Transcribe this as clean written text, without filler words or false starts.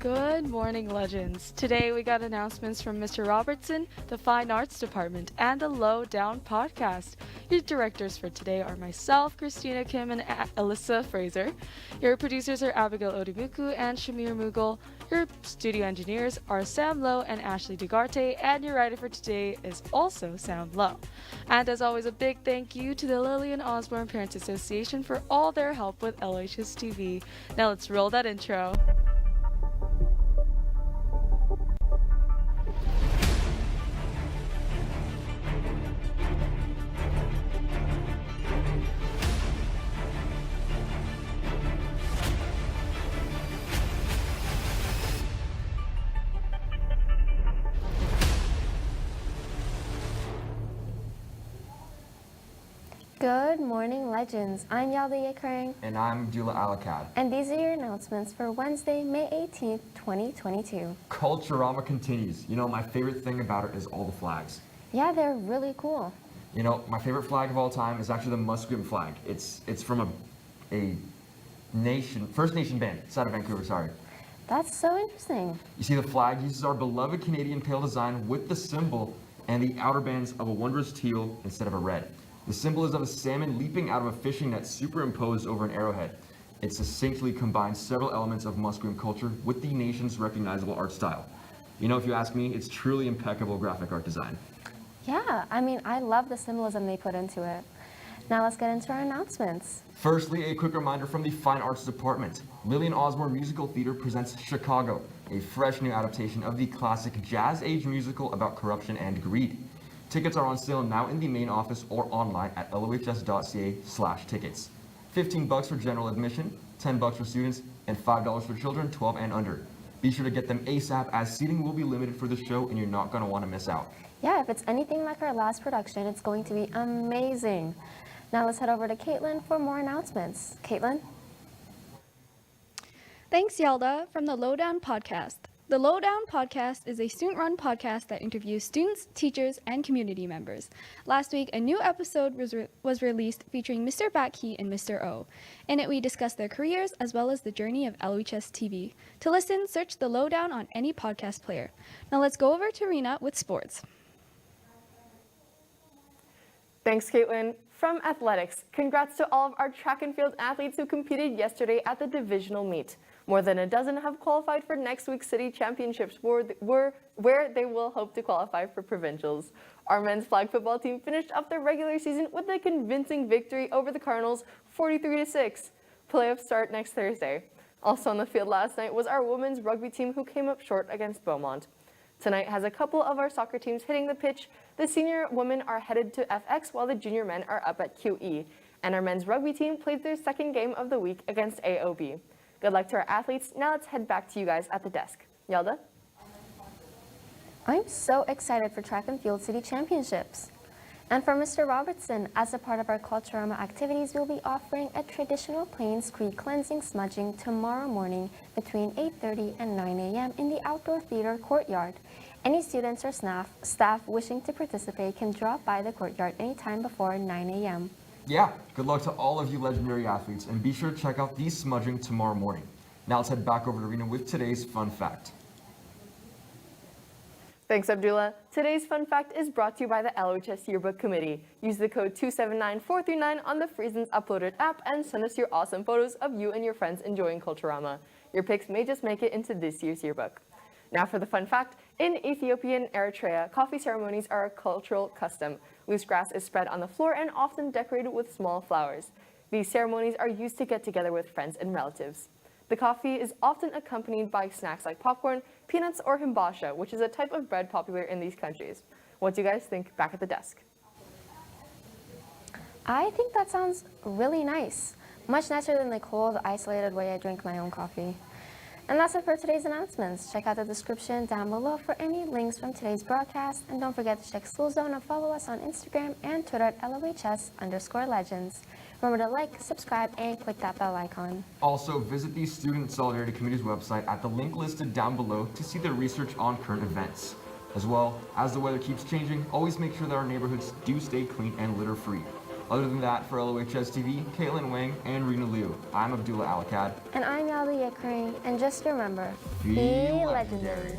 Good morning, legends. Today we got announcements from Mr. Robertson, the Fine Arts Department, and the Lowdown Podcast. Your directors for today are myself, Christina Kim, and Alyssa Fraser. Your producers are Abigail Odimuko and Shahmeer Mugal. Your studio engineers are Sam Lowe and Ashley Dugarte, and your writer for today is also Sam Lowe. And as always, a big thank you to the Lillian Osborne Parents Association for all their help with LHS TV. Now let's roll that intro. Good morning, legends. I'm Yalda Yekrang. And I'm Abdullah Alakkad. And these are your announcements for Wednesday, May 18th, 2022. Culturama continues. You know, my favorite thing about it is all the flags. Yeah, they're really cool. You know, my favorite flag of all time is actually the Musqueam flag. It's from a First Nation band, outside of Vancouver, sorry. That's so interesting. You see, the flag uses our beloved Canadian pale design with the symbol and the outer bands of a wondrous teal instead of a red. The symbol is of a salmon leaping out of a fishing net superimposed over an arrowhead. It succinctly combines several elements of Musqueam culture with the nation's recognizable art style. You know, if you ask me, it's truly impeccable graphic art design. Yeah, I love the symbolism they put into it. Now let's get into our announcements. Firstly, a quick reminder from the Fine Arts Department. Lillian Osborne Musical Theater presents Chicago, a fresh new adaptation of the classic jazz age musical about corruption and greed. Tickets are on sale now in the main office or online at lohs.ca/tickets. $15 for general admission, $10 for students, and $5 for children 12 and under. Be sure to get them ASAP as seating will be limited for the show and you're not going to want to miss out. Yeah, if it's anything like our last production, it's going to be amazing. Now let's head over to Caitlin for more announcements. Caitlin? Thanks, Yalda, from the Lowdown Podcast. The Lowdown Podcast is a student-run podcast that interviews students, teachers, and community members. Last week, a new episode was released featuring Mr. Batkey and Mr. O. In it, we discuss their careers as well as the journey of LHS TV. To listen, search The Lowdown on any podcast player. Now let's go over to Rena with sports. Thanks, Caitlin. From athletics, congrats to all of our track and field athletes who competed yesterday at the divisional meet. More than a dozen have qualified for next week's city championships where they will hope to qualify for provincials. Our men's flag football team finished up their regular season with a convincing victory over the Cardinals 43-6. Playoffs start next Thursday. Also on the field last night was our women's rugby team who came up short against Beaumont. Tonight has a couple of our soccer teams hitting the pitch. The senior women are headed to FX while the junior men are up at QE. And our men's rugby team played their second game of the week against AOB. Good luck to our athletes. Now let's head back to you guys at the desk. Yalda? I'm so excited for track and field city championships. And for Mr. Robertson, as a part of our Culturama activities, we'll be offering a traditional Plains Creek cleansing smudging tomorrow morning between 8:30 and 9 a.m. in the outdoor theater courtyard. Any students or staff wishing to participate can drop by the courtyard anytime before 9 a.m. Yeah, good luck to all of you legendary athletes, and be sure to check out the smudging tomorrow morning. Now let's head back over to Rena with today's fun fact. Thanks, Abdullah. Today's fun fact is brought to you by the LHS Yearbook Committee. Use the code 279439 on the Friesens Uploaded app and send us your awesome photos of you and your friends enjoying Culturama. Your pics may just make it into this year's yearbook. Now for the fun fact, in Ethiopia and Eritrea, coffee ceremonies are a cultural custom. Loose grass is spread on the floor and often decorated with small flowers. These ceremonies are used to get together with friends and relatives. The coffee is often accompanied by snacks like popcorn, peanuts, or himbasha, which is a type of bread popular in these countries. What do you guys think back at the desk? I think that sounds really nice. Much nicer than the cold, isolated way I drink my own coffee. And that's it for today's announcements. Check out the description down below for any links from today's broadcast. And don't forget to check School Zone and follow us on Instagram and Twitter at LOHS_legends. Remember to like, subscribe, and click that bell icon. Also, visit the Student Solidarity Committee's website at the link listed down below to see the research on current events. As well, as the weather keeps changing, always make sure that our neighborhoods do stay clean and litter-free. Other than that, for LOHS TV, Caitlin Wang and Rena Liu, I'm Abdullah Alakkad. And I'm Yalda Yekrang, and just remember, Be be legendary. legendary.